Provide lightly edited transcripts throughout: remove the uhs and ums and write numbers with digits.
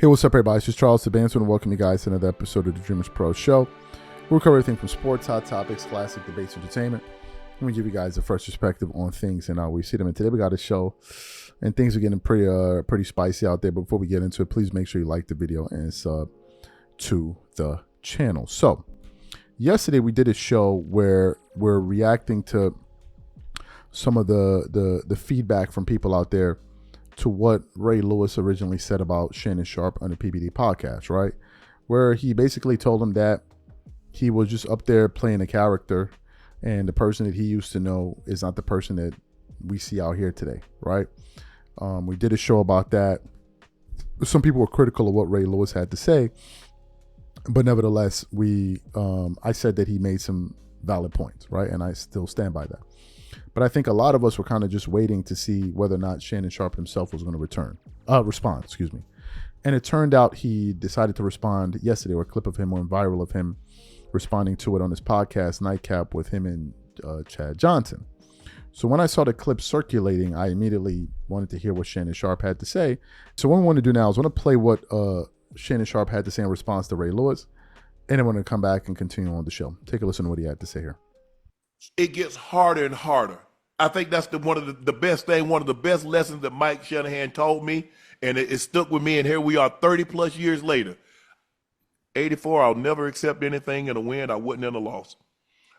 Hey, what's up, everybody? This is Charles Sebastian, and welcome you guys to another episode of the Dreamers Pro Show. We'll cover everything from sports, hot topics, classic debates, entertainment. And we give you guys a fresh perspective on things and how we see them. And today we got a show, and things are getting pretty spicy out there. But before we get into it, please make sure you like the video and sub to the channel. So, yesterday we did a show where we're reacting to some of the feedback from people out there to what Ray Lewis originally said about Shannon Sharpe on the PBD podcast, right? Where he basically told him that he was just up there playing a character, and the person that he used to know is not the person that we see out here today, right? We did a show about that. Some people were critical of what Ray Lewis had to say, but nevertheless, I said that he made some valid points, right? And I still stand by that. But I think a lot of us were kind of just waiting to see whether or not Shannon Sharpe himself was going to respond. And it turned out he decided to respond yesterday, or a clip of him went viral of him responding to it on his podcast, Nightcap, with him and Chad Johnson. So when I saw the clip circulating, I immediately wanted to hear what Shannon Sharpe had to say. So what we want to do now is I want to play what Shannon Sharpe had to say in response to Ray Lewis, and then we're going to come back and continue on the show. Take a listen to what he had to say here. It gets harder and harder. I think that's one of the best thing, one of the best lessons that Mike Shanahan taught me, and it stuck with me, and here we are 30 plus years later. 84, I'll never accept anything in a win I wouldn't in a loss.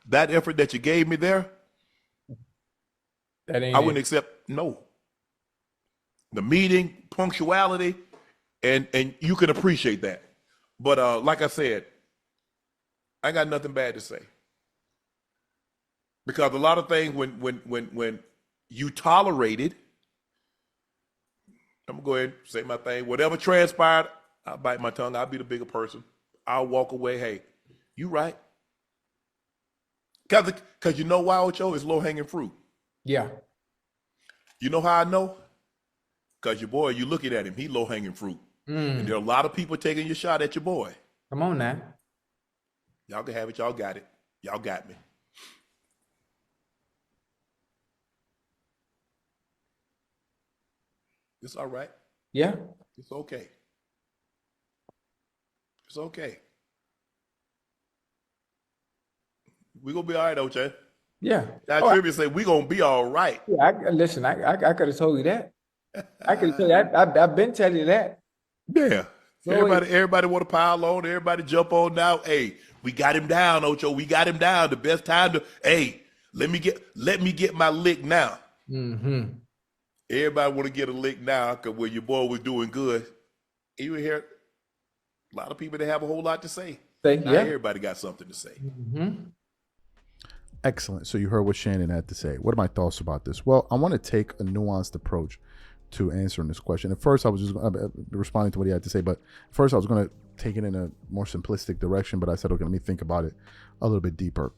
That effort that you gave me there, I wouldn't accept, no. The meeting, punctuality, and you can appreciate that. But like I said, I got nothing bad to say. Because a lot of things, when you tolerate it, I'm going to go ahead and say my thing. Whatever transpired, I'll bite my tongue. I'll be the bigger person. I'll walk away. Hey, you right. Because you know why, Ocho? It's low-hanging fruit. Yeah. You know how I know? Because your boy, you looking at him, he low-hanging fruit. And there are a lot of people taking your shot at your boy. Come on now. Y'all can have it. Y'all got it. Y'all got me. It's all right. Yeah. It's okay. It's okay. We're going to be all right, Oche. Yeah. That tribute say we're going to be all right. Yeah, listen, I could have told you that. I could have told you that. I've been telling you that. Yeah. So everybody want to pile on. Everybody jump on now. Hey, we got him down, Ocho. We got him down. The best time to, hey, let me get my lick now. Mm-hmm. Everybody want to get a lick now because when your boy was doing good, you hear a lot of people that have a whole lot to say. Not everybody got something to say. Mm-hmm. Excellent. So you heard what Shannon had to say. What are my thoughts about this? Well, I want to take a nuanced approach to answering this question. At first, I was just responding to what he had to say, but first I was going to take it in a more simplistic direction, but I said, okay, let me think about it a little bit deeper.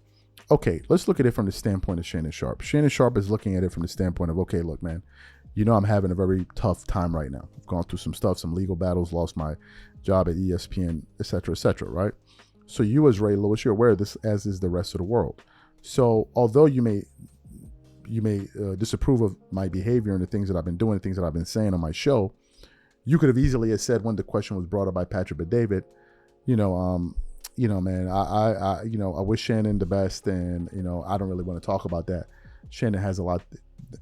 Okay, let's look at it from the standpoint of Shannon Sharpe. Shannon Sharpe is looking at it from the standpoint of, okay, look, man, you know I'm having a very tough time right now. I've gone through some stuff, some legal battles, lost my job at ESPN, et cetera, right? So you as Ray Lewis, you're aware of this, as is the rest of the world. So although you may disapprove of my behavior and the things that I've been doing, the things that I've been saying on my show, you could have easily have said when the question was brought up by Patrick Bet-David, man, I wish Shannon the best, and I don't really want to talk about that. Shannon has a lot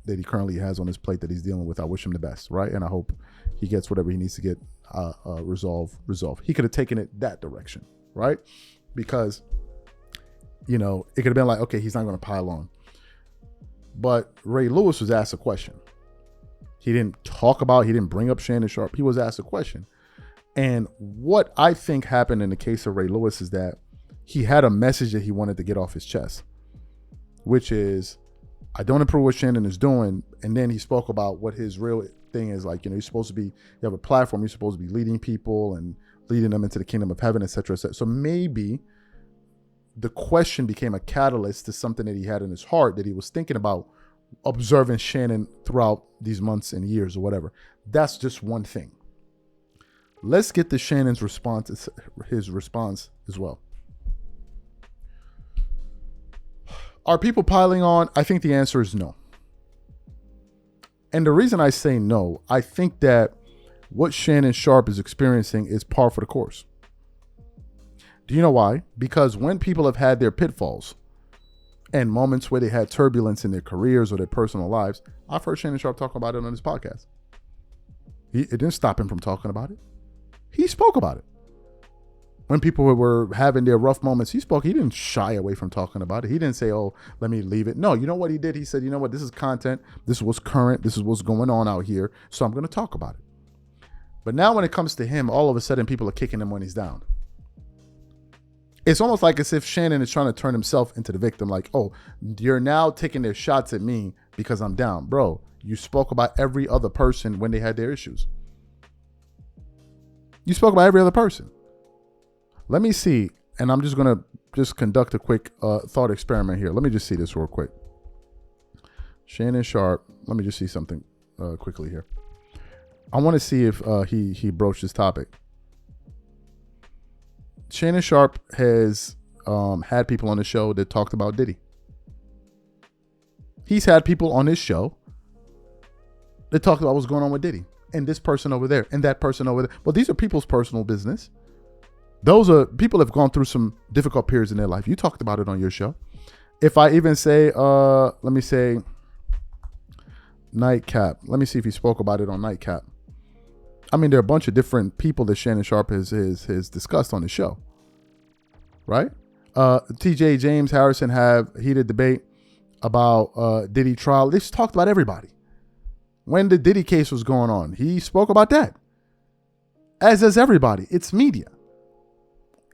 that he currently has on his plate that he's dealing with. I wish him the best, right? And I hope he gets whatever he needs to get resolved. He could have taken it that direction, right? Because it could have been like, okay, he's not going to pile on. But Ray Lewis was asked a question. He didn't bring up Shannon Sharpe. He was asked a question. And what I think happened in the case of Ray Lewis is that he had a message that he wanted to get off his chest, which is, I don't approve what Shannon is doing. And then he spoke about what his real thing is like. You're supposed to be, you have a platform, you're supposed to be leading people and leading them into the kingdom of heaven, et cetera, et cetera. So maybe the question became a catalyst to something that he had in his heart that he was thinking about observing Shannon throughout these months and years or whatever. That's just one thing. Let's get to Shannon's response, his response as well. Are people piling on? I think the answer is no. And the reason I say no, I think that what Shannon Sharpe is experiencing is par for the course. Do you know why? Because when people have had their pitfalls and moments where they had turbulence in their careers or their personal lives, I've heard Shannon Sharpe talk about it on his podcast. It didn't stop him from talking about it. He spoke about it. When people were having their rough moments, he spoke. He didn't shy away from talking about it. He didn't say, oh, let me leave it. No, you know what he did? He said, you know what? This is content. This is what's current. This is what's going on out here. So I'm going to talk about it. But now when it comes to him, all of a sudden people are kicking him when he's down. It's almost like as if Shannon is trying to turn himself into the victim. Like, oh, you're now taking their shots at me because I'm down. Bro, you spoke about every other person when they had their issues. You spoke about every other person. Let me see. And I'm just going to conduct a quick thought experiment here. Let me just see this real quick. Shannon Sharpe. Let me just see something quickly here. I want to see if he broached this topic. Shannon Sharpe has had people on the show that talked about Diddy. He's had people on his show that talked about what's going on with Diddy and this person over there and that person over there. Well, these are people's personal business. Those are people that have gone through some difficult periods in their life. You talked about it on your show. If I even say, let me say Nightcap. Let me see if he spoke about it on Nightcap. I mean, there are a bunch of different people that Shannon Sharpe has discussed on the show, right? TJ James Harrison have heated debate about Diddy trial. They talked about everybody. When the Diddy case was going on, he spoke about that. As does everybody. It's media.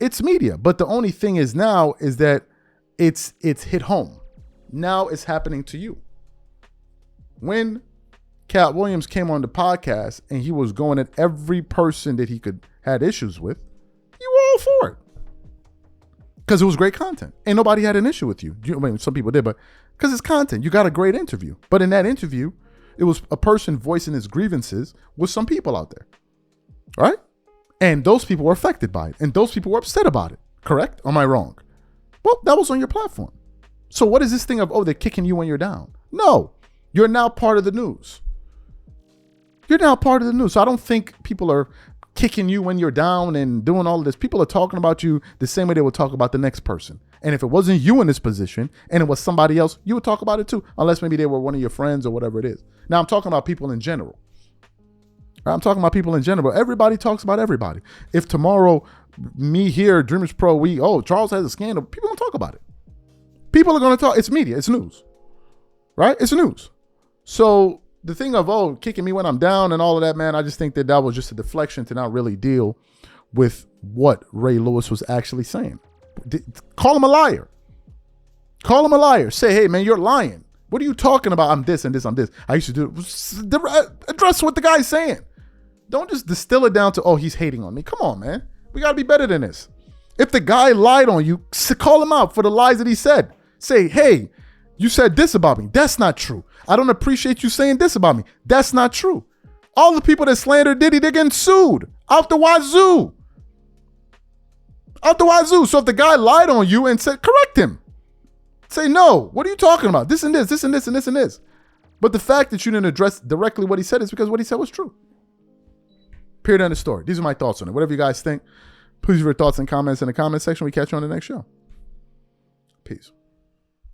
It's media. But the only thing is now is that it's hit home. Now it's happening to you. When Cat Williams came on the podcast and he was going at every person that he had issues with, you were all for it. Because it was great content. Ain't nobody had an issue with you. I mean, some people did, but because it's content. You got a great interview. But in that interview, it was a person voicing his grievances with some people out there. Right? And those people were affected by it. And those people were upset about it. Correct? Am I wrong? Well, that was on your platform. So what is this thing of, oh, they're kicking you when you're down? No. You're now part of the news. You're now part of the news. So I don't think people are kicking you when you're down and doing all of this. People are talking about you the same way they would talk about the next person. And if it wasn't you in this position and it was somebody else, you would talk about it too, unless maybe they were one of your friends or whatever it is. Now I'm talking about people in general. I'm talking about people in general. Everybody talks about everybody. If tomorrow, me here, Dreamers Pro, Charles has a scandal, people don't talk about it. People are going to talk. It's media. It's news. Right? It's news. So the thing of, kicking me when I'm down and all of that, man, I just think that was just a deflection to not really deal with what Ray Lewis was actually saying. Call him a liar. Call him a liar. Say, hey, man, you're lying. What are you talking about? I'm this and this, I'm this. I used to do address what the guy's saying. Don't just distill it down to, he's hating on me. Come on, man. We got to be better than this. If the guy lied on you, call him out for the lies that he said. Say, hey, you said this about me. That's not true. I don't appreciate you saying this about me. That's not true. All the people that slandered Diddy, they're getting sued out the wazoo. Out the wazoo. So if the guy lied on you and said, correct him. Say, no, what are you talking about? This and this, this and this and this and this. But the fact that you didn't address directly what he said is because what he said was true. Period, end of story. These are my thoughts on it. Whatever you guys think, please leave your thoughts and comments in the comment section. We catch you on the next show. Peace.